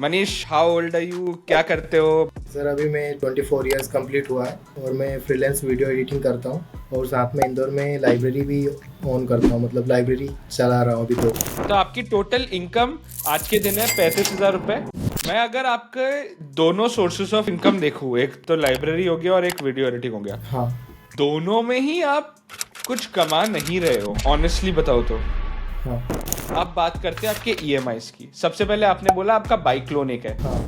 Manish, how old are you? क्या करते हो? सर अभी मैं 24 इयर्स कंप्लीट हुआ है और मैं फ्रीलांस वीडियो एडिटिंग करता हूँ और साथ में इंदौर में लाइब्रेरी भी ऑन करता हूँ, मतलब लाइब्रेरी चला रहा हूँ अभी तो आपकी टोटल इनकम आज के दिन है 35,000 रुपए। मैं अगर आपके दोनों सोर्सेस ऑफ इनकम देखूँ, एक तो लाइब्रेरी हो गया और एक वीडियो एडिटिंग हो गया, हाँ। दोनों में ही आप कुछ कमा नहीं रहे हो, ऑनेस्टली बताओ तो। हाँ। आप बात करते हैं आपके ईएमआईज की। सबसे पहले आपने बोला आपका बाइक लोन एक है। हाँ।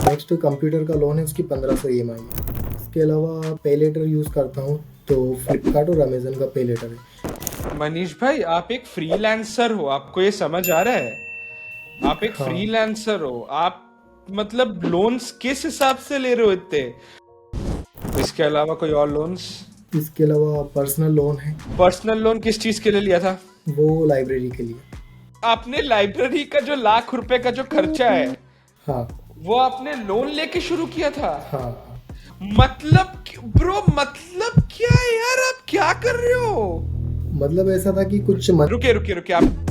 नेक्स्ट कंप्यूटर का लोन है, उसकी 1500 EMI है। इसके अलावा पे लेटर यूज़ करता हूँ, तो फ्लिपकार्ट और अमेजन का पे लेटर है। मनीष भाई, आप एक फ्रीलांसर हो, आपको ये समझ आ रहा है? आप एक हाँ। फ्रीलांसर हो, आप मतलब लोन्स किस हिसाब से ले रहे हो इतने? इसके अलावा कोई और लोन्स? इसके अलावा पर्सनल लोन है, पर्सनल लोन किस चीज के लिए लिया था? वो लाइब्रेरी के लिए। आपने लाइब्रेरी का जो लाख रुपए का जो खर्चा है, हाँ। वो आपने लोन लेके शुरू किया था? हाँ। मतलब ब्रो, मतलब क्या है यार, आप क्या कर रहे हो? मतलब ऐसा था कि कुछ रुके रुके रुके आप।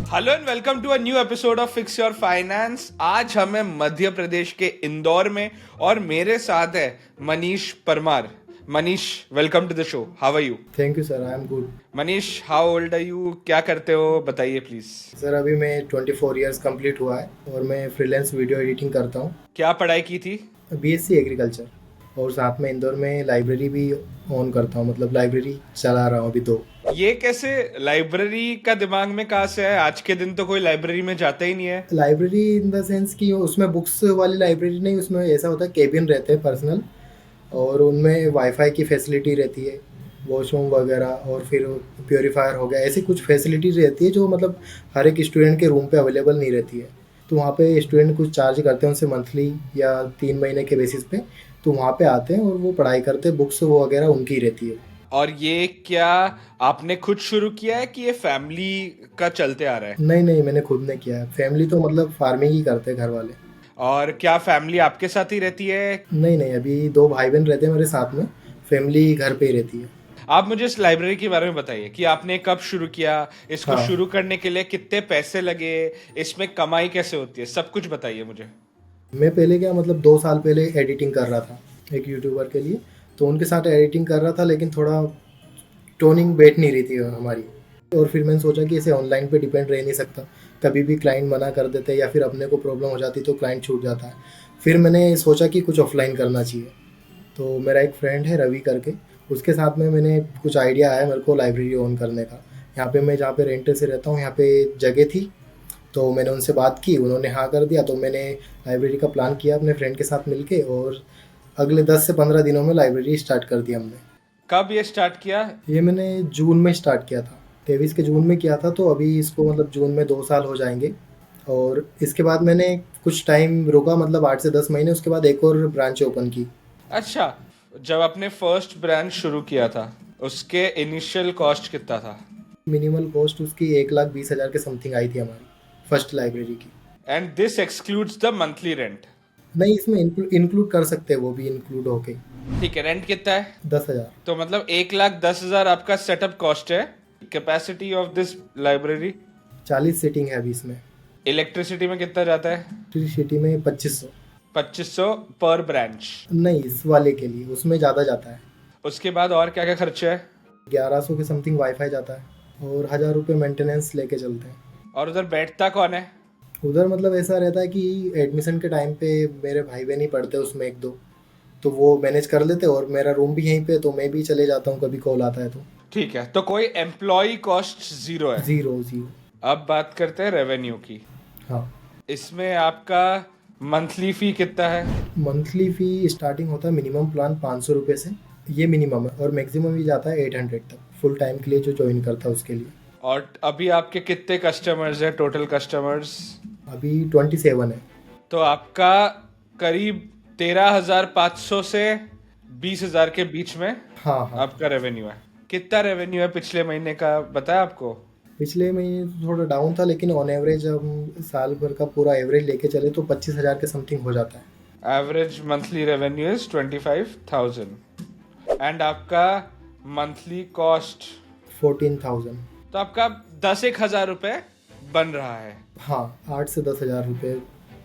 Hello and welcome to a new episode of fix your finance. आज हम हैं मध्य प्रदेश के इंदौर में और मेरे साथ है Manish Parmar. Manish, welcome to the show. How are you? Thank you sir, I am good. Manish, how old are you? क्या करते हो, बताइए प्लीज। सर अभी मैं 24 इयर्स कंप्लीट हुआ है और मैं फ्रीलांस वीडियो एडिटिंग करता हूँ। क्या पढ़ाई की थी? BSc एग्रीकल्चर, और साथ में इंदौर में लाइब्रेरी भी ऑन करता हूँ, मतलब लाइब्रेरी चला रहा हूँ अभी तो। ये कैसे लाइब्रेरी का दिमाग में कहाँ से है? आज के दिन तो कोई लाइब्रेरी में जाता ही नहीं है। लाइब्रेरी इन द सेंस कि उसमें बुक्स वाली लाइब्रेरी नहीं, उसमें ऐसा होता है केबिन रहते हैं पर्सनल, और उनमें वाईफाई की फैसिलिटी रहती है, वॉशरूम वगैरह, और फिर प्योरीफायर हो गया, ऐसी कुछ फैसिलिटी रहती है जो मतलब हर एक स्टूडेंट के रूम पे अवेलेबल नहीं रहती है। तो वहाँ पे स्टूडेंट कुछ चार्ज करते हैं उनसे मंथली या 3 महीने के बेसिस पे, तो वहाँ पे आते हैं और वो पढ़ाई करते हैं, बुक्स वो वगैरह उनकी रहती है। और ये क्या आपने खुद शुरू किया है कि ये फैमिली का चलते आ रहा है? नहीं नहीं, मैंने खुद ने किया है। फैमिली तो मतलब फार्मिंग ही करते हैं घर वाले। और क्या फैमिली आपके साथ ही रहती है? नहीं नहीं, अभी 2 भाई बहन रहते हैं मेरे साथ में, फैमिली घर पे ही रहती है। आप मुझे इस लाइब्रेरी के बारे में बताइए कि आपने कब शुरू किया, इसको हाँ। शुरू करने के लिए कितने पैसे लगे, इसमें कमाई कैसे होती है, सब कुछ बताइए मुझे। मैं पहले क्या, मतलब 2 साल पहले एडिटिंग कर रहा था एक यूट्यूबर के लिए, तो उनके साथ एडिटिंग कर रहा था, लेकिन थोड़ा टोनिंग बैठ नहीं रही थी हमारी। और फिर मैंने सोचा कि इसे ऑनलाइन पे डिपेंड रह नहीं सकता, कभी भी क्लाइंट मना कर देते या फिर अपने को प्रॉब्लम हो जाती तो क्लाइंट छूट जाता है। फिर मैंने सोचा कि कुछ ऑफलाइन करना चाहिए, तो मेरा एक फ्रेंड है रवि करके, उसके साथ में मैंने कुछ आइडिया आया मेरे को लाइब्रेरी ऑन करने का। यहाँ पे मैं जहाँ पे रेंट से रहता हूँ, यहाँ पे जगह थी, तो मैंने उनसे बात की, उन्होंने हाँ कर दिया, तो मैंने लाइब्रेरी का प्लान किया अपने फ्रेंड के साथ मिलके, और अगले 10 से 15 दिनों में लाइब्रेरी स्टार्ट कर दी हमने। कब ये स्टार्ट किया? ये मैंने जून में स्टार्ट किया था, 23 के जून में किया था, तो अभी इसको मतलब जून में 2 साल हो जाएंगे। और इसके बाद मैंने कुछ टाइम रुका, मतलब 8 से 10 महीने, उसके बाद एक और ब्रांच ओपन की। अच्छा, जब आपने फर्स्ट ब्रांच शुरू किया था उसके इनिशियल कॉस्ट कितना था? मिनिमल कॉस्ट उसकी 1,20,000 के समथिंग आई थी हमारी फर्स्ट लाइब्रेरी की। And this excludes the monthly rent? नहीं, इसमें इंक्लूड कर सकते हैं, वो भी इंक्लूड होके। ठीक है, रेंट कितना है? 10,000। तो मतलब 1,10,000 आपका सेटअप कॉस्ट है। Capacity of this library? 40 seating है अभी इसमें। इलेक्ट्रिसिटी में कितना जाता है? सिटी में 2500। 2500 पर ब्रांच? नहीं, इस वाले के लिए उसमें ज़्यादा जाता है। उसके बाद और क्या क्या खर्चे है? 1100 के समथिंग वाईफाई जाता है, और 1,000 रुपये मेंटेनेंस लेके चलते हैं। और उधर बैठता कौन है? उधर मतलब ऐसा रहता है कि एडमिशन के टाइम पे मेरे भाई बहन ही पढ़ते उसमें एक दो, तो वो मैनेज कर लेते, और मेरा रूम भी यहीं पे, तो मैं भी चले जाता हूँ कभी कॉल आता है तो। ठीक है, तो कोई एम्प्लॉय कॉस्ट जीरो है? Zero zero. अब बात करते हैं रेवेन्यू की। हाँ। इसमें आपका मंथली फी कितना है? मंथली फ़ी स्टार्टिंग होता है मिनिमम प्लान 500 रुपये से, ये मिनिमम है, और मैक्सिमम भी जाता है 800 तक फुल टाइम के लिए जो ज्वाइन करता है उसके लिए। और अभी आपके कितने कस्टमर्स हैं, टोटल कस्टमर्स? अभी 27 है। तो आपका करीब 13,500 से 20,000 के बीच में हाँ हाँ। आपका रेवेन्यू है। कितना रेवेन्यू है पिछले महीने का, बताया आपको? पिछले महीने तो थोड़ा डाउन था, लेकिन ऑन एवरेज हम साल भर का पूरा एवरेज लेके चले तो 25,000 के समथिंग हो जाता है। Average monthly revenue is 25,000 and आपका मंथली कॉस्ट 14,000। तो आपका 10,000 रुपए बन रहा है। हाँ, 8 से 10 हज़ार रुपये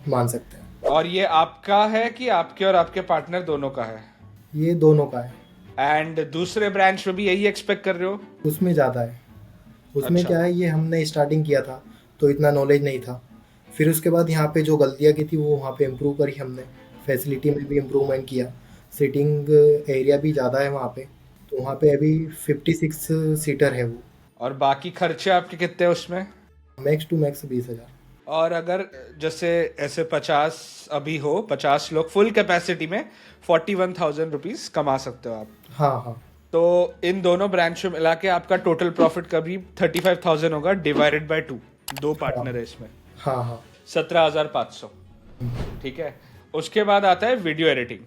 मान सकते हैं। और ये आपका है कि आपके और आपके पार्टनर दोनों का है? ये दोनों का है। एंड दूसरे ब्रांच में भी यही एक्सपेक्ट कर रहे हो? उसमें ज़्यादा है। उसमें अच्छा। क्या है, ये हमने स्टार्टिंग किया था तो इतना नॉलेज नहीं था। फिर उसके बाद यहाँ पे जो गलतियाँ की थी वो वहाँ पे इम्प्रूव करी हमने। फैसिलिटी में भी इम्प्रूवमेंट किया। सीटिंग एरिया भी ज़्यादा है वहाँ पे, तो वहाँ पे अभी 56 सीटर है वो। और बाकी खर्चे आपके कितने हैं उसमें? मैक्स टू मैक्स 20 हज़ार। और अगर जैसे ऐसे 50 अभी हो, 50 लोग फुल कैपेसिटी में 41,000 रुपीज कमा सकते हो आप। हाँ हाँ। तो इन दोनों ब्रांच में मिला के आपका टोटल प्रॉफिट करीब 35,000 होगा, डिवाइडेड बाय 2। दो पार्टनर है इसमें। हाँ हाँ। 17,500। ठीक है। उसके बाद आता है वीडियो एडिटिंग।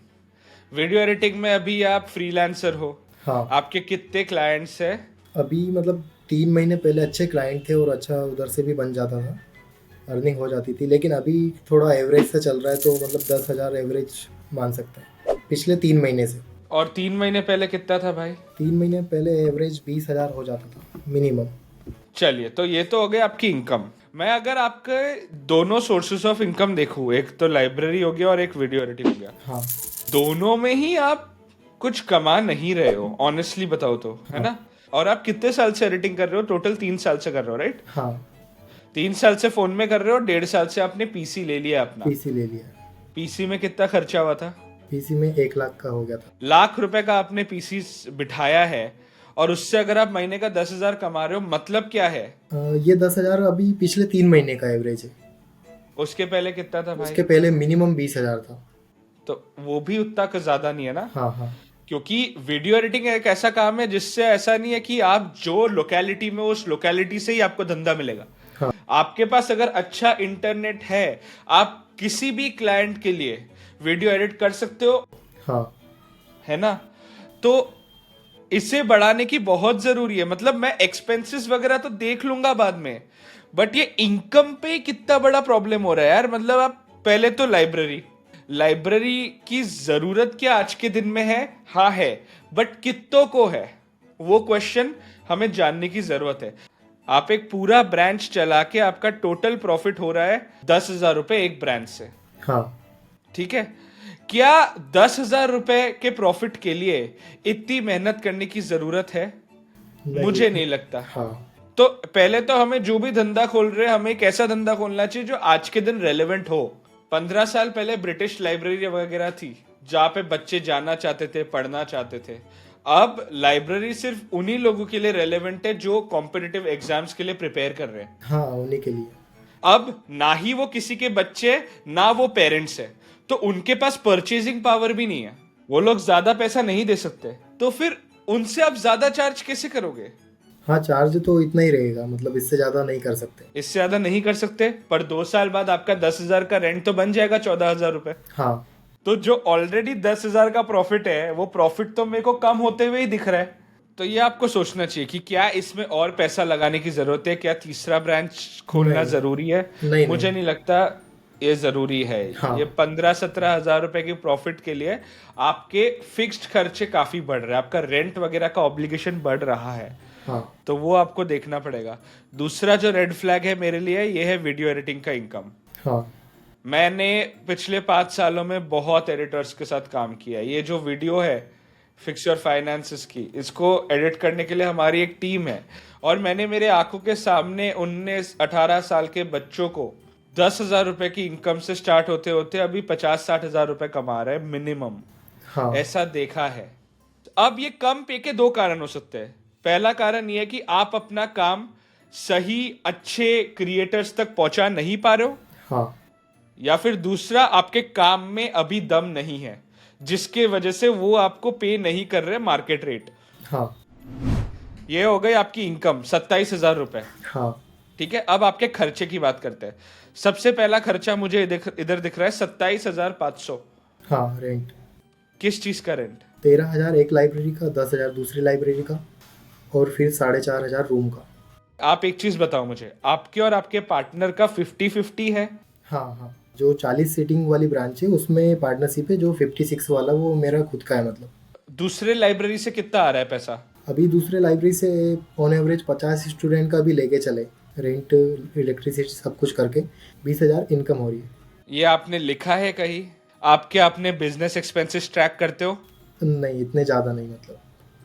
वीडियो एडिटिंग में अभी आप फ्रीलांसर हो। हाँ। आपके कितने क्लाइंट्स है? अभी मतलब 3 महीने पहले अच्छे क्लाइंट थे और अच्छा उधर से भी बन जाता था, अर्निंग हो जाती थी। लेकिन अभी थोड़ा एवरेज से चल रहा है, तो मतलब 10 हज़ार एवरेज मान सकते हैं पिछले 3 महीने से। और 3 महीने पहले कितना था भाई? 3 महीने पहले एवरेज 20 हज़ार हो जाता था मिनिमम। चलिए, तो ये तो हो गई आपकी इनकम। मैं अगर आपके दोनों सोर्सेस ऑफ इनकम देखूं, एक तो लाइब्रेरी हो गया और एक वीडियो एडिटिंग हो गया, हाँ दोनों में ही आप कुछ कमा नहीं रहे हो, ऑनेस्टली बताओ तो, है ना? और आप कितने साल से एडिटिंग कर रहे हो? टोटल 3 साल से कर रहे हो, राइट? हाँ। 3 साल से फोन में कर रहे हो, 1.5 साल से आपने पीसी ले लिया अपना। पीसी ले लिया। पीसी में कितना खर्चा हुआ था? पीसी में 1 लाख का हो गया था। ₹1,00,000 का आपने पीसी बिठाया है, और उससे अगर आप महीने का 10,000 कमा रहे हो, मतलब क्या है? ये 10 हज़ार अभी पिछले 3 महीने का एवरेज है। उसके पहले कितना था भाई? उसके पहले मिनिमम 20 हज़ार था। तो वो भी उतना ज्यादा नहीं है ना? हाँ हाँ। क्योंकि वीडियो एडिटिंग एक ऐसा काम है जिससे ऐसा नहीं है कि आप जो लोकेलिटी में, उस लोकेलिटी से ही आपको धंधा मिलेगा। हाँ आपके पास अगर अच्छा इंटरनेट है, आप किसी भी क्लाइंट के लिए वीडियो एडिट कर सकते हो, हाँ। है ना? तो इसे बढ़ाने की बहुत जरूरी है। मतलब मैं एक्सपेंसेस वगैरह तो देख लूंगा बाद में, बट ये इनकम पे कितना बड़ा प्रॉब्लम हो रहा है यार। मतलब आप पहले तो लाइब्रेरी की जरूरत क्या आज के दिन में है? हाँ है, बट कितनों को है, वो क्वेश्चन हमें जानने की जरूरत है। आप एक पूरा ब्रांच चला के आपका टोटल प्रॉफिट हो रहा है 10,000 रुपए एक ब्रांच से। हाँ। ठीक है। क्या 10,000 रुपए के प्रॉफिट के लिए इतनी मेहनत करने की जरूरत है? मुझे नहीं लगता। हाँ। तो पहले तो हमें जो भी धंधा खोल रहे हैं, हमें एक ऐसा धंधा खोलना चाहिए जो आज के दिन रेलेवेंट हो। 15 साल पहले ब्रिटिश लाइब्रेरी वगैरह थी जहां पे बच्चे जाना चाहते थे, पढ़ना चाहते थे। अब लाइब्रेरी सिर्फ उन्हीं लोगों के लिए रेलेवेंट है जो कॉम्पिटिटिव एग्जाम्स के लिए प्रिपेयर कर रहे हैं। हाँ, उन्हीं के लिए। अब ना ही वो किसी के बच्चे, ना वो पेरेंट्स है, तो उनके पास परचेजिंग पावर भी नहीं है। वो लोग ज्यादा पैसा नहीं दे सकते, तो फिर उनसे आप ज्यादा चार्ज कैसे करोगे? हाँ, चार्ज तो इतना ही रहेगा, मतलब इससे ज़्यादा नहीं कर सकते। इससे ज्यादा नहीं कर सकते, पर 2 साल बाद आपका 10,000 का रेंट तो बन जाएगा 14,000 रुपए। हाँ। तो जो ऑलरेडी 10,000 का प्रॉफिट है, वो प्रॉफिट तो मेरे को कम होते हुए ही दिख रहा है। तो ये आपको सोचना चाहिए कि क्या इसमें और पैसा लगाने की जरूरत है, क्या तीसरा ब्रांच खोलना नहीं। जरूरी है? नहीं, मुझे नहीं। नहीं लगता ये जरूरी है। हाँ। ये 15-17 हजार रुपए के प्रॉफिट के लिए आपके फिक्स्ड खर्चे काफी बढ़ रहे हैं, आपका रेंट वगैरह का ऑब्लिगेशन बढ़ रहा है। हाँ। तो वो आपको देखना पड़ेगा। दूसरा जो रेड फ्लैग है मेरे लिए, ये है वीडियो एडिटिंग का इनकम। हाँ। मैंने पिछले 5 सालों में बहुत एडिटर्स के साथ काम किया। ये जो वीडियो है फिक्स योर फाइनेंसेस की, इसको एडिट करने के लिए हमारी एक टीम है, और मैंने मेरे आंखों के सामने 19-18 साल के बच्चों को 10,000 रुपए की इनकम से स्टार्ट होते होते अभी 50-60 हजार रुपए कमा रहे हैं मिनिमम। हाँ। ऐसा देखा है। अब ये कम पे के 2 कारण हो सकते हैं। पहला कारण ये है कि आप अपना काम सही अच्छे क्रिएटर्स तक पहुंचा नहीं पा रहे हो, हाँ। या फिर दूसरा आपके काम में अभी दम नहीं है, जिसके वजह से वो आपको पे नहीं कर रहे मार्केट रेट। हाँ। ये हो गई आपकी इनकम 27,000 रुपए। हाँ। ठीक है। अब आपके खर्चे की बात करते हैं। सबसे पहला खर्चा मुझे इधर दिख रहा है 27,500। हाँ, रेंट। किस चीज का रेंट? 13 हज़ार एक लाइब्रेरी का, 10 हज़ार दूसरी लाइब्रेरी का, और फिर 4,500 रूम का। आप एक चीज बताओ मुझे, आपके और आपके पार्टनर का 50-50 है? हाँ हाँ, जो 40 सीटिंग वाली ब्रांच है उसमें पार्टनरशिप है, जो 56 वाला वो मेरा खुद का है। मतलब दूसरे लाइब्रेरी से कितना आ रहा है पैसा? अभी दूसरे लाइब्रेरी से ऑन एवरेज 50 स्टूडेंट का भी लेके चले रेंट, इलेक्ट्रिसिटी सब कुछ करके 20,000 इनकम हो रही है। ये आपने लिखा है कहीं? आपने बिजनेस एक्सपेंसेस ट्रैक करते हो? नहीं, इतने ज़्यादा नहीं मतलब।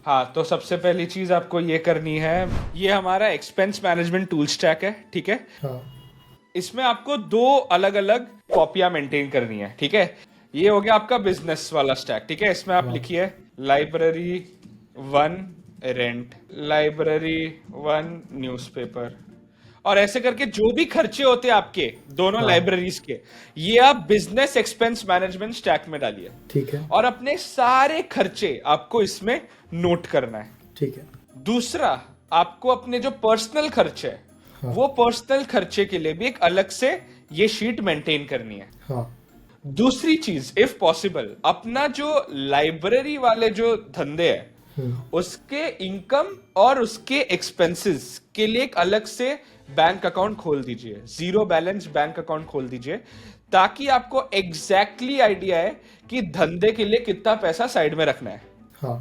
हाँ, तो सबसे पहली चीज आपको ये करनी है, ये हमारा एक्सपेंस मैनेजमेंट टूल स्टैक है, ठीक है? हाँ इसमें आपको दो अलग अलग कॉपियां मेंटेन करनी है, ठीक है? ये हो गया आपका बिजनेस वाला स्टैक, ठीक है? इसमें आप हाँ लिखिए library one rent, library one newspaper, और ऐसे करके जो भी खर्चे होते हैं आपके दोनों हाँ लाइब्रेरीज के, ये आप बिजनेस एक्सपेंस मैनेजमेंट स्टैक में डालिए। ठीक है और अपने सारे खर्चे आपको इसमें नोट करना है। ठीक है। दूसरा, आपको अपने जो पर्सनल खर्चे है, हाँ वो पर्सनल खर्चे के लिए भी एक अलग से ये शीट मेंटेन करनी है। हाँ दूसरी चीज, इफ पॉसिबल, अपना जो लाइब्रेरी वाले जो धंधे है उसके इनकम और उसके एक्सपेंसेस के लिए एक अलग से बैंक अकाउंट खोल दीजिए, जीरो बैलेंस बैंक अकाउंट खोल दीजिए, ताकि आपको एग्जैक्टली आइडिया है कि धंधे के लिए कितना पैसा साइड में रखना है। हाँ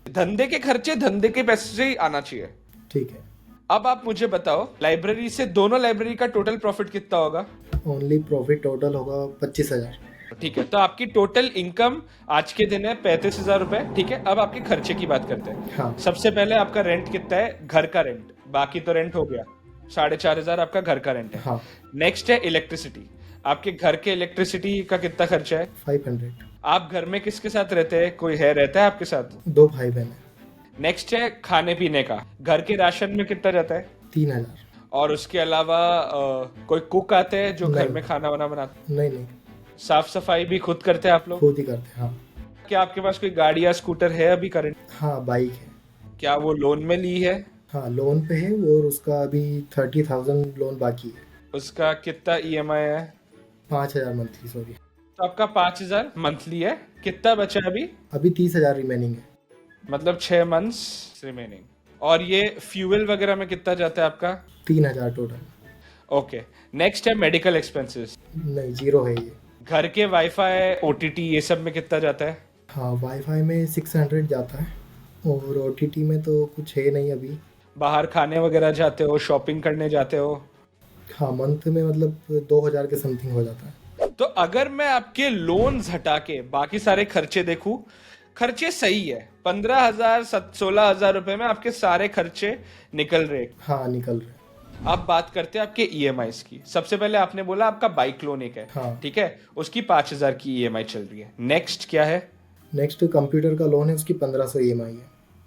धंधे के खर्चे धंधे के पैसे से ही आना चाहिए। ठीक है। अब आप मुझे बताओ, लाइब्रेरी से दोनों लाइब्रेरी का टोटल प्रॉफिट कितना होगा? ओनली प्रॉफिट टोटल होगा 25,000। ठीक है, तो आपकी टोटल इनकम आज के दिन है 35,000 रुपए, ठीक है? अब आपके खर्चे की बात करते हैं। हाँ सबसे पहले आपका रेंट कितना है? घर का रेंट, बाकी तो रेंट हो गया, 4,500 आपका घर का रेंट है। हाँ नेक्स्ट है इलेक्ट्रिसिटी। आपके घर के इलेक्ट्रिसिटी का कितना खर्चा है? 500। आप घर में किसके साथ रहते हैं? कोई है रहता है आपके साथ? 2 भाई बहन है। नेक्स्ट है खाने पीने का। घर के राशन में कितना जाता है? 3,000। और उसके अलावा कोई कुक आते हैं जो घर नहीं। में खाना वाना बनाते? नहीं नहीं, साफ सफाई भी खुद करते हैं आप लोग? खुद ही करते हैं। हाँ क्या आपके पास कोई गाड़ी या स्कूटर है अभी करंट? हाँ, बाइक है। क्या वो लोन में ली है? हाँ, लोन पे है, और उसका अभी 30,000 लोन बाकी है। उसका कितना ईएमआई है? 5,000 मंथली, सॉरी। तो आपका 5,000 मंथली है। कितना बचा है अभी? अभी 30,000 रिमेनिंग है। मतलब 6 मंथ्स रिमेनिंग। और ये फ्यूल वगैरह में कितना जाता है आपका? 3,000 टोटल। ओके। नेक्स्ट है मेडिकल एक्सपेंसेस। नहीं, जीरो है ये। घर के वाईफाई ओटीटी ये सब में कितना जाता है? हाँ, वाईफाई में 600 जाता है, और ओटीटी में तो कुछ है नहीं अभी। बाहर खाने वगैरह जाते हो, शॉपिंग करने जाते हो? हाँ, मंथ में मतलब 2,000 के समथिंग हो जाता है। तो अगर मैं आपके लोन्स हटा के बाकी सारे खर्चे देखूं, खर्चे सही है, 15,000 16,000 रुपए में आपके सारे खर्चे निकल रहे। हाँ, निकल रहे। अब बात करते हैं आपके ईएमआईस की। सबसे पहले आपने बोला आपका बाइक लोन एक है, हाँ। ठीक है? उसकी 5,000 की ईएमआई चल रही है। नेक्स्ट क्या है? नेक्स्ट कंप्यूटर का लोन है, उसकी 1,500 ईएमआई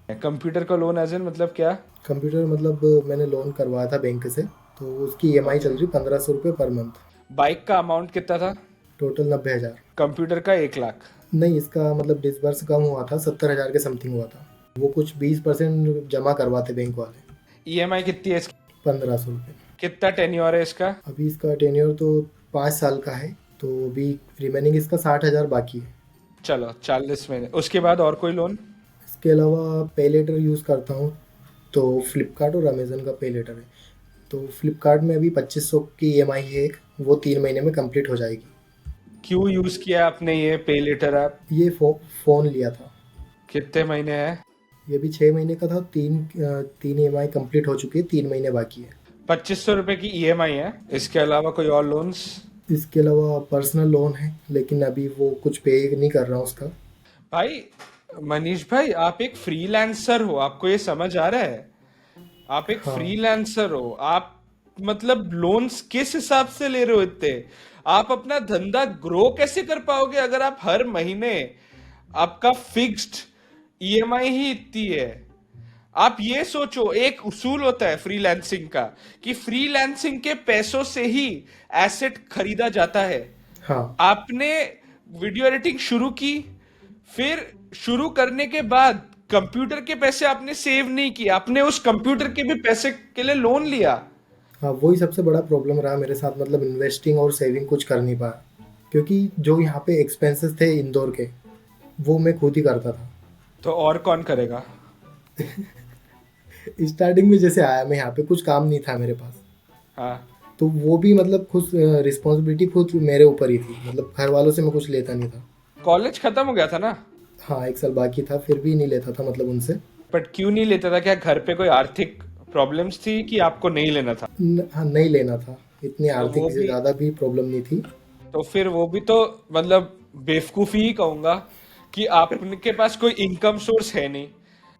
है। कंप्यूटर का लोन एज इन मतलब क्या? कंप्यूटर मतलब मैंने लोन करवाया था बैंक से, तो उसकी ईएमआई चल रही 1,500 रुपये पर मंथ। बाइक का अमाउंट कितना था? टोटल 90,000। कंप्यूटर का 1 लाख? नहीं, इसका मतलब डिसबर्स कम हुआ था, 70,000 के समथिंग हुआ था। वो कुछ 20% जमा करवाते बैंक वाले। ईएमआई कितनी है इसकी? 1,500 रुपये। कितना टेन्योर है इसका? अभी इसका टेन्योर तो 5 साल का है, तो अभी रिमेनिंग इसका 60,000 बाकी है। चलो 40 महीने। उसके बाद और कोई लोन? इसके अलावा पे लेटर यूज़ करता हूँ, तो फ्लिपकार्ट और अमेज़न का पे लेटर है। तो फ्लिपकार्ट में अभी 2,500 की ईएमआई है एक, वो 3 महीने में कंप्लीट हो जाएगी। क्यों यूज किया आपने ये पे लेटर ऐप? ये फ़ोन लिया था। कितने महीने है? ये भी 6 महीने का था। तीन ईएमआई कंप्लीट हो चुकी है, 3 महीने बाकी है। 2,500 रुपए की ईएमआई है। इसके अलावा कोई और लोन्स? इसके अलावा पर्सनल लोन है, लेकिन अभी वो कुछ पे नहीं कर रहा हूँ उसका। भाई मनीष भाई, आप एक फ्रीलांसर हो, आपको ये समझ आ रहा है? आप एक हाँ फ्रीलांसर हो, आप मतलब लोन्स किस हिसाब से ले रहे हो इतने? आप अपना धंधा ग्रो कैसे कर पाओगे अगर आप हर महीने आपका फिक्स्ड ईएमआई ही इतनी है? आप ये सोचो, एक उसूल होता है फ्रीलांसिंग का कि फ्रीलांसिंग के पैसों से ही एसेट खरीदा जाता है। हाँ आपने वीडियो एडिटिंग शुरू की, फिर शुरू करने के बाद कंप्यूटर के पैसे आपने सेव नहीं किए, आपने उस कंप्यूटर के भी पैसे के लिए लोन लिया। हाँ, वही सबसे बड़ा प्रॉब्लम रहा मेरे साथ, मतलब इन्वेस्टिंग और सेविंग कुछ कर नहीं पाया, क्योंकि जो यहाँ पे एक्सपेंसेस थे इंदौर के, वो मैं खुद ही करता था। तो और कौन करेगा? स्टार्टिंग में जैसे आया मैं यहाँ पे, कुछ काम नहीं था मेरे पास, हाँ, तो वो भी मतलब खुद रिस्पॉन्सिबिलिटी खुद मेरे ऊपर ही थी, मतलब घर वालों से मैं कुछ लेता नहीं था। कॉलेज खत्म हो गया था ना? हाँ, 1 साल बाकी था, फिर भी नहीं लेता था मतलब उनसे। बट क्यों नहीं लेता था? क्या घर पे कोई आर्थिक प्रॉब्लम्स थी कि आपको नहीं लेना था? हाँ, नहीं लेना था, इतनी तो वो आर्थिक से भी, ज़्यादा भी प्रॉब्लम नहीं थी। तो फिर वो भी तो मतलब बेवकूफी ही कहूंगा कि आपके पास कोई इनकम सोर्स है नहीं।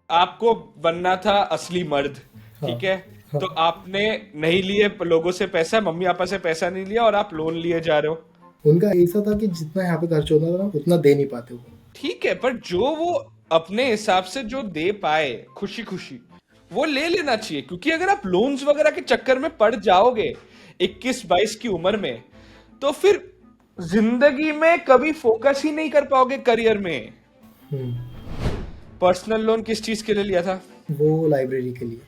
आपको बनना था असली मर्द, हाँ, ठीक है? हाँ। तो आपने नहीं लिए लोगों से पैसा, मम्मी पापा से पैसा नहीं लिया और आप लोन लिए जा रहे हो। उनका ऐसा था कि जितना यहाँ पे खर्च होता था ना उतना दे नहीं पाते वो। ठीक है, पर जो वो अपने हिसाब से जो दे पाए खुशी खुशी, वो ले लेना चाहिए। क्योंकि अगर आप लोन्स वगैरह के चक्कर में पड़ जाओगे 21-22 की उम्र में, तो फिर जिंदगी में कभी फोकस ही नहीं कर पाओगे करियर में। हम्म। पर्सनल लोन किस चीज के लिए लिया था? वो लाइब्रेरी के लिए।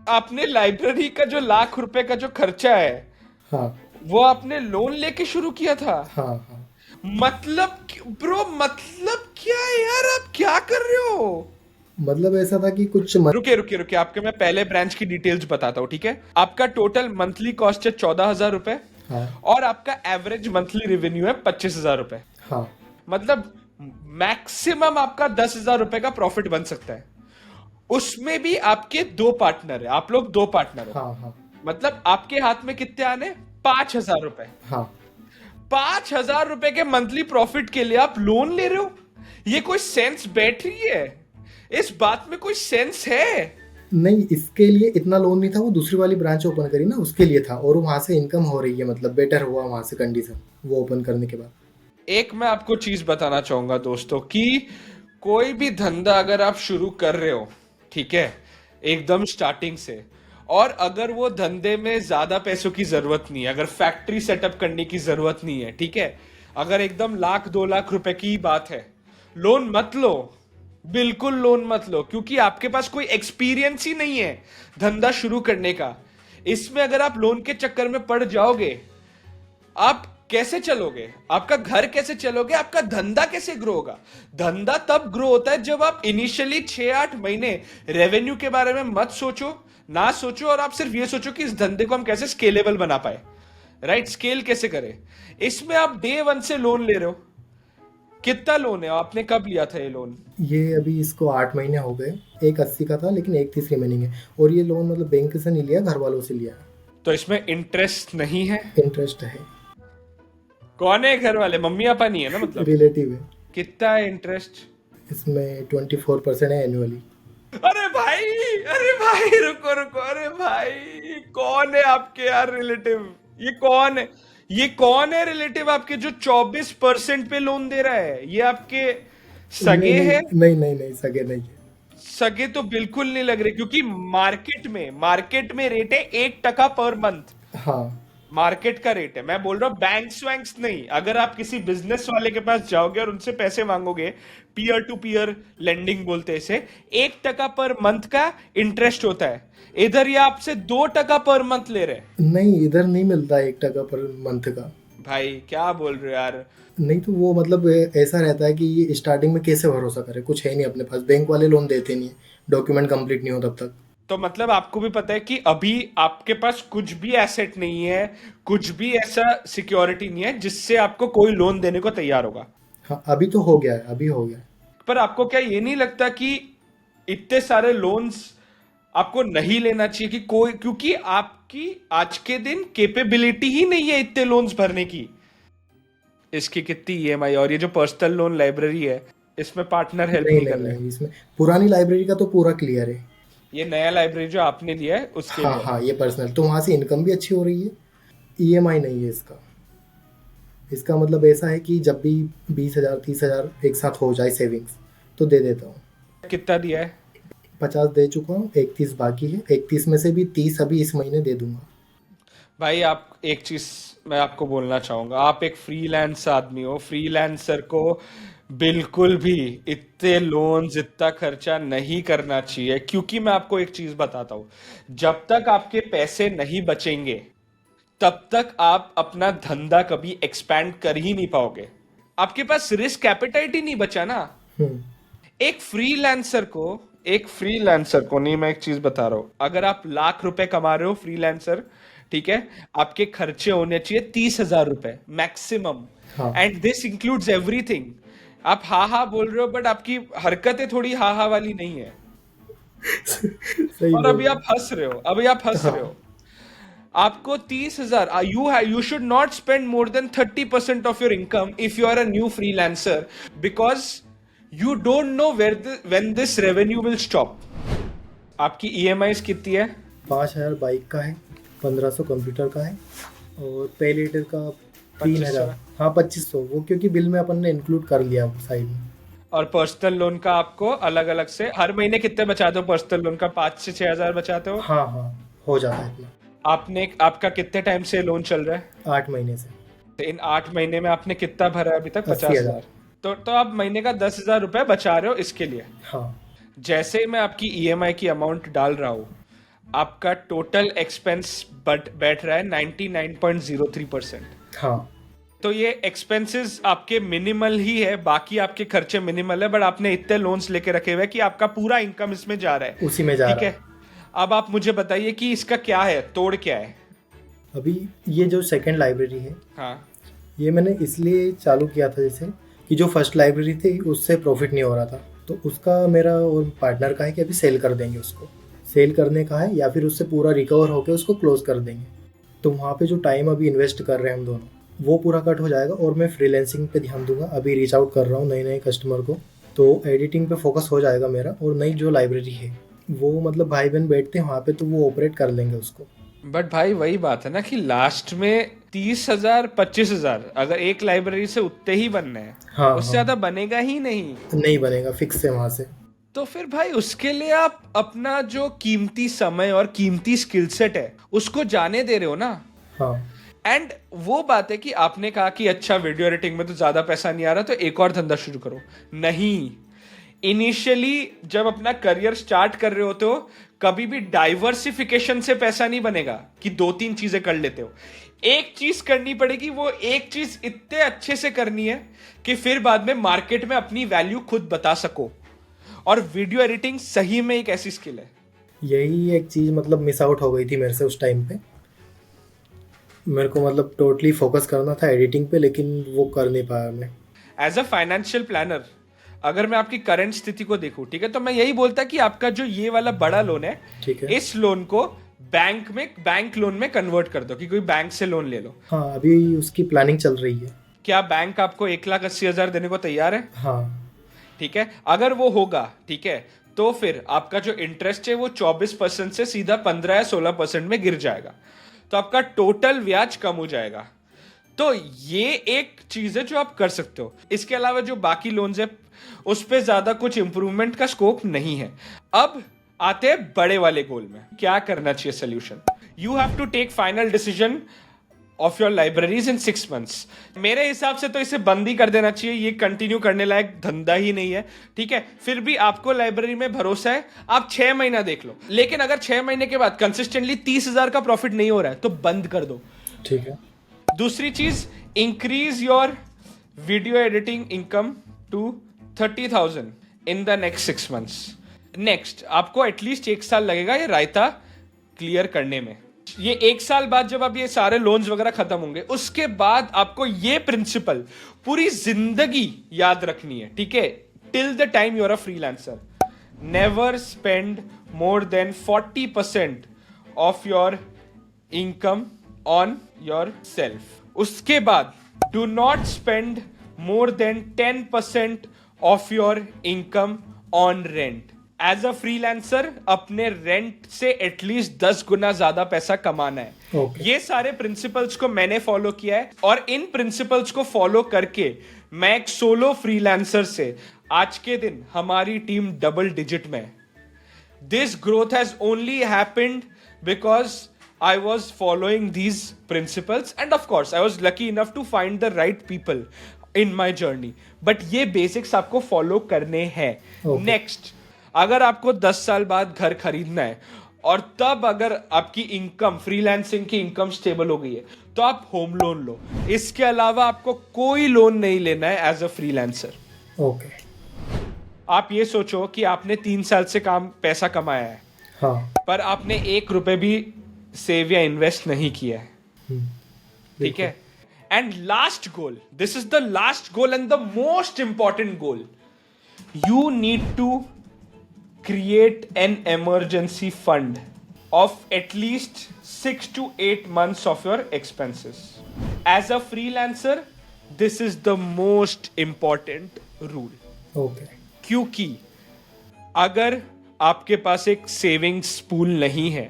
आपने लाइब्रेरी का जो लाख रुपए का जो खर्चा है, हाँ, वो आपने लोन लेके शुरू किया था? हाँ, हाँ। मतलब ब्रो, मतलब क्या है यार, आप क्या कर रहे हो? मतलब ऐसा था कि कुछ रुके रुके रुके, आपके मैं पहले ब्रांच की डिटेल्स बताता हूँ, ठीक है? आपका टोटल मंथली कॉस्ट है 14,000 रुपए, हाँ, और आपका एवरेज मंथली रेवेन्यू है 25,000 रुपए। हाँ, मतलब मैक्सिमम आपका 10,000 रुपए का प्रॉफिट बन सकता है। उसमें भी आपके दो पार्टनर है, आप लोग दो पार्टनर हो। हाँ, हाँ, मतलब आपके हाथ में कितने आने? 5,000 रुपए। हाँ। 5,000 रुपए के मंथली प्रॉफिट के लिए आप लोन ले रहे हो? ये कोई सेंस बैठ रही है? इस बात में कोई सेंस है? नहीं, इसके लिए इतना लोन नहीं था, वो दूसरी वाली ब्रांच ओपन करी ना उसके लिए था, और वहां से इनकम हो रही है, मतलब बेटर हुआ वहां से कंडीशन वो ओपन करने के बाद। एक मैं आपको चीज बताना चाहूंगा दोस्तों कि कोई भी धंधा अगर आप शुरू कर रहे हो, ठीक है, एकदम स्टार्टिंग से, और अगर वो धंधे में ज्यादा पैसों की जरूरत नहीं है, अगर फैक्ट्री सेटअप करने की जरूरत नहीं है, ठीक है, अगर एकदम 1,00,000-2,00,000 रुपए की बात है, लोन मत लो। बिल्कुल लोन मत लो, क्योंकि आपके पास कोई एक्सपीरियंस ही नहीं है धंधा शुरू करने का। इसमें अगर आप लोन के चक्कर में पड़ जाओगे, आप कैसे चलोगे? आपका घर कैसे चलोगे? आपका धंधा कैसे ग्रो होगा? धंधा तब ग्रो होता है जब आप इनिशियली 6-8 महीने रेवेन्यू के बारे में मत सोचो, ना सोचो, और आप सिर्फ ये सोचो कि इस धंधे को हम कैसे स्केलेबल बना पाए। राइट? स्केल कैसे करें। इसमें आप डे वन से लोन ले रहे हो। कितना लोन है? आपने कब लिया था ये लोन? ये अभी इसको 8 महीने हो गए। एक 80 का था, लेकिन एक 30 रिमेनिंग है। और ये लोन मतलब बैंक से नहीं लिया, घर वालों से लिया। तो इसमें इंटरेस्ट नहीं है? इंटरेस्ट है। कौन है घर वाले? मम्मी पापा नहीं है ना मतलब? रिलेटिव है। कितना है इंटरेस्ट? इसमें 24% है एनुअली। अरे भाई, अरे भाई, रुको रुको, अरे भाई, कौन है आपके यार रिलेटिव? ये कौन है? ये कौन है रिलेटिव आपके जो 24% पे लोन दे रहा है? ये आपके नहीं, सगे नहीं, हैं? नहीं, नहीं, नहीं, सगे नहीं है। सगे तो बिल्कुल नहीं लग रहे, क्योंकि मार्केट में रेट है 1% पर मंथ। हाँ, मार्केट का रेट है, मैं बोल रहा हूँ बैंक्स वैंक्स नहीं। अगर आप किसी बिजनेस वाले के पास जाओगे और उनसे पैसे मांगोगे, पीयर टू पीयर लेंडिंग बोलते हैं इसे, 1% पर मंथ का इंटरेस्ट होता है। इधर ये आपसे 2% पर मंथ ले रहे हैं। नहीं, इधर नहीं मिलता 1% पर मंथ का। भाई क्या बोल रहे हो यार? नहीं तो वो मतलब ऐसा रहता है कि ये स्टार्टिंग में कैसे भरोसा करे, कुछ है नहीं अपने पास, बैंक वाले लोन देते नहीं है, डॉक्यूमेंट कंप्लीट नहीं हो तब तक। तो मतलब आपको भी पता है कि अभी आपके पास कुछ भी एसेट नहीं है, कुछ भी ऐसा सिक्योरिटी नहीं है जिससे आपको कोई लोन देने को तैयार होगा। हाँ, अभी तो हो गया है, अभी हो गया है। पर आपको क्या ये नहीं लगता कि इतने सारे लोन्स आपको नहीं लेना चाहिए? कि कोई, क्योंकि आपकी आज के दिन कैपेबिलिटी ही नहीं है इतने लोन्स भरने की। इसकी कितनी ईएमआई? और ये जो पर्सनल लोन लाइब्रेरी है, इसमें पार्टनर हेल्प नहीं, नहीं नहीं, कर रहे? नहीं, इसमें पुरानी लाइब्रेरी का तो पूरा क्लियर है। ये नया लाइब्रेरी जो आपने लिया है उसके हाँ, लिए? हाँ, ये पर्सनल तो वहाँ से इनकम भी अच्छी हो रही है। ईएमआई नहीं है इसका। इसका मतलब ऐसा है कि जब भी 20,000 30,000 एक साथ हो जाए सेविंग्स तो दे देता हूँ। कितना दिया है? 50 दे चुका हूँ, 31 बाकी है। 31 में से भी 30 अभी इस महीने दे दूंगा। भाई आप, एक चीज मैं आपको बोलना चाहूंगा, आप एक फ्रीलांस आदमी हो। फ्रीलांसर को बिल्कुल भी इतने लोन्स, इतना खर्चा नहीं करना चाहिए। क्योंकि मैं आपको एक चीज बताता हूं, जब तक आपके पैसे नहीं बचेंगे तब तक आप अपना धंधा कभी एक्सपैंड कर ही नहीं पाओगे। आपके पास रिस्क एपेटाइट ही नहीं बचा ना। हम्म। एक फ्रीलांसर को, एक फ्रीलांसर को नहीं, मैं एक चीज बता रहा हूं, अगर आप लाख रुपए कमा रहे हो फ्रीलांसर, ठीक है, आपके खर्चे होने चाहिए 30,000 रुपए मैक्सिमम। हाँ, एंड दिस इंक्लूड्स एवरीथिंग। आप हा हा बोल रहे हो, बट आपकी हरकतें थोड़ी हा हा वाली नहीं है। सही और बोल अभी रहे आप हंस रहे हो, अभी आप हंस हो। रहे हाँ, हो। आपको 30,000, you should not spend more than 30% of your income if you are a new freelancer, because you don't know when this revenue will stop. आपकी ईएमआईज कितनी है? 5,000 बाइक का है, 1500 कंप्यूटर का है, और पे लीटर का 2500 3,000। है। हाँ 2500, वो क्योंकि बिल में अपन ने इंक्लूड कर लिया साइड में। और पर्सनल लोन का आपको अलग अलग से हर महीने कितने बचाते हो? पर्सनल लोन का 5 से 6 हजार बचाते हो? हाँ हाँ, हो जाता है इतना। आपका कितने टाइम से लोन चल रहा है? 8 महीने से। तो इन 8 महीने में आपने कितना भरा है अभी तक? 80,000। 50,000। तो आप महीने का 10,000 रुपए बचा रहे हो इसके लिए। हाँ जैसे ही मैं आपकी ईएमआई की अमाउंट डाल रहा हूं, आपका टोटल एक्सपेंस बैठ रहा है 99.03%। हाँ। तो ये एक्सपेंसेस आपके मिनिमल ही है, बाकी आपके खर्चे मिनिमल है, बट आपने इतने लोन्स लेके रखे हुए हैं कि आपका पूरा इनकम इसमें जा रहा है। उसी में जा ठीक रहा है, है। अब आप मुझे बताइए कि इसका क्या है, तोड़ क्या है? अभी ये जो सेकंड लाइब्रेरी है, हाँ। ये मैंने इसलिए चालू किया था जैसे कि जो फर्स्ट लाइब्रेरी थी उससे प्रॉफिट नहीं हो रहा था, तो उसका मेरा और पार्टनर का है कि अभी सेल कर देंगे उसको। सेल करने का है या फिर उससे पूरा रिकवर होकर उसको क्लोज कर देंगे। तो वहाँ पे जो टाइम अभी इन्वेस्ट कर रहे हैं हम दोनों, वो पूरा कट हो जाएगा और मैं फ्रीलैंसिंग पे ध्यान दूंगा। अभी रीच आउट कर रहा हूँ नए नए कस्टमर को, तो एडिटिंग पे फोकस हो जाएगा मेरा। और नई जो लाइब्रेरी है वो मतलब भाई बहन बैठते हैं वहाँ पे, तो वो ऑपरेट कर लेंगे उसको। बट भाई वही बात है ना कि लास्ट में 30,000 25,000 अगर एक लाइब्रेरी से उतने ही बनने हैं, हाँ उससे हाँ, ज्यादा बनेगा ही नहीं। नहीं बनेगा, फिक्स है वहाँ से। तो फिर भाई उसके लिए आप अपना जो कीमती समय और कीमती स्किल सेट है उसको जाने दे रहे हो ना। हाँ एंड वो बात है कि आपने कहा कि अच्छा वीडियो एडिटिंग में तो ज्यादा पैसा नहीं आ रहा, तो एक और धंधा शुरू करो। नहीं, इनिशियली जब अपना करियर स्टार्ट कर रहे होते हो, कभी भी डाइवर्सिफिकेशन से पैसा नहीं बनेगा कि 2-3 चीजें कर लेते हो। एक चीज करनी पड़ेगी, वो एक चीज इतने अच्छे से करनी है कि फिर बाद में मार्केट में अपनी वैल्यू खुद बता सको। और वीडियो एडिटिंग सही में एक ऐसी स्किल है। यही एक चीज़ मतलब मिस आउट हो गई थी मेरे से उस टाइम पे। मेरे को मतलब टोटली फोकस करना था एडिटिंग पे, लेकिन वो कर नहीं पाया मैं। एज अ फाइनेंशियल प्लानर, अगर मैं आपकी करंट स्थिति को देखूं, ठीक है, तो मैं यही बोलता कि आपका जो ये वाला बड़ा लोन है, ठीक है। इस लोन को बैंक लोन में कन्वर्ट कर दो कि कोई बैंक से लोन ले लो। हाँ, अभी उसकी प्लानिंग चल रही है। क्या बैंक आपको 1,80,000 देने को तैयार है? हाँ ठीक है, अगर वो होगा, ठीक है, तो फिर आपका जो इंटरेस्ट है वो 24% से सीधा 15 या 16% में गिर जाएगा। तो आपका टोटल ब्याज कम हो जाएगा। तो ये एक चीज है जो आप कर सकते हो। इसके अलावा जो बाकी लोन्स है उस पे ज्यादा कुछ इंप्रूवमेंट का स्कोप नहीं है। अब आते हैं बड़े वाले गोल में, क्या करना चाहिए solution. You have to take final decision of your libraries in 6 months. मेरे हिसाब से तो इसे बंद ही कर देना चाहिए, ये कंटिन्यू करने लायक धंधा ही नहीं है। ठीक है, फिर भी आपको लाइब्रेरी में भरोसा है, आप 6 महीना देख लो। लेकिन अगर 6 महीने के बाद कंसिस्टेंटली 30,000 का प्रॉफिट नहीं हो रहा है तो बंद कर दो। ठीक है। दूसरी चीज, increase your video editing income to 30,000 in the next 6 months. Next आपको एटलीस्ट 1 साल लगेगा ये रायता क्लियर करने में। ये 1 साल बाद जब आप ये सारे लोन्स वगैरह खत्म होंगे, उसके बाद आपको ये प्रिंसिपल पूरी जिंदगी याद रखनी है। ठीक है, till the time you are a freelancer, never spend more than 40% of your income on your self. उसके बाद do not spend more than 10% of your income on rent. As a freelancer अपने रेंट से at least 10 गुना ज्यादा पैसा कमाना है। Okay. ये सारे प्रिंसिपल्स को मैंने फॉलो किया है और इन प्रिंसिपल्स को फॉलो करके मैं एक सोलो फ्रीलांसर से आज के दिन हमारी टीम डबल डिजिट में है। This growth has only happened because I was following these principles, and of course I was lucky enough to find the right people in my journey. But ये basics आपको follow करने हैं। Okay. Next, अगर आपको 10 साल बाद घर खरीदना है और तब अगर आपकी इनकम, फ्रीलांसिंग की इनकम स्टेबल हो गई है, तो आप होम लोन लो। इसके अलावा आपको कोई लोन नहीं लेना है एज अ फ्रीलांसर। ओके। आप ये सोचो कि आपने 3 साल से पैसा कमाया है, हाँ। पर आपने 1 रुपए भी सेव या इन्वेस्ट नहीं किया है। ठीक है, and last goal, this is the last goal and the most important goal, you need to create an emergency fund of at least 6 to 8 months of your expenses. As a freelancer, this is the most important rule. Okay क्योंकि अगर आपके पास एक savings pool नहीं है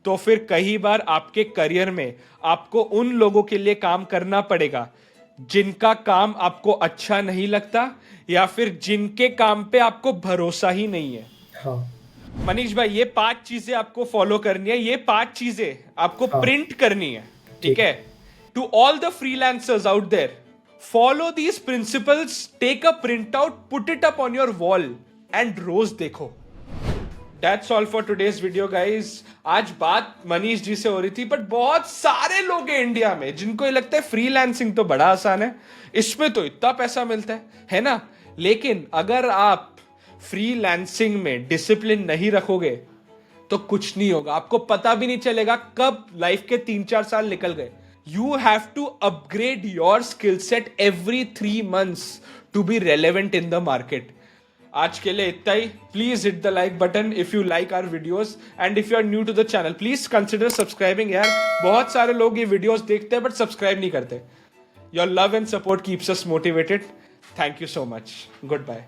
तो फिर कई बार आपके करियर में आपको उन लोगों के लिए काम करना पड़ेगा जिनका काम आपको अच्छा नहीं लगता या फिर जिनके काम पे आपको भरोसा ही नहीं है. हाँ मनीष भाई, ये 5 चीजें आपको फॉलो करनी है. ये 5 चीजें आपको हाँ. प्रिंट करनी है. ठीक है. To all the freelancers out there, follow these principles, take a print out, put it up on your wall and रोज देखो. That's all for today's video guys. आज बात मनीष जी से हो रही थी, बट बहुत सारे लोग हैं इंडिया में जिनको ये लगता है फ्रीलांसिंग तो बड़ा आसान है, इसमें तो इतना पैसा मिलता है ना. लेकिन अगर आप फ्रीलांसिंग में डिसिप्लिन नहीं रखोगे तो कुछ नहीं होगा. आपको पता भी नहीं चलेगा कब लाइफ के 3-4 साल निकल गए. You have to upgrade your skill set every 3 months to be relevant in the market. आज के लिए इतना ही. Please hit the like button if you like our videos, and if you are new to the channel please consider subscribing. यार बहुत सारे लोग ये वीडियोस देखते हैं बट सब्सक्राइब नहीं करते. Your love and support keeps us motivated. Thank you so much. Good bye.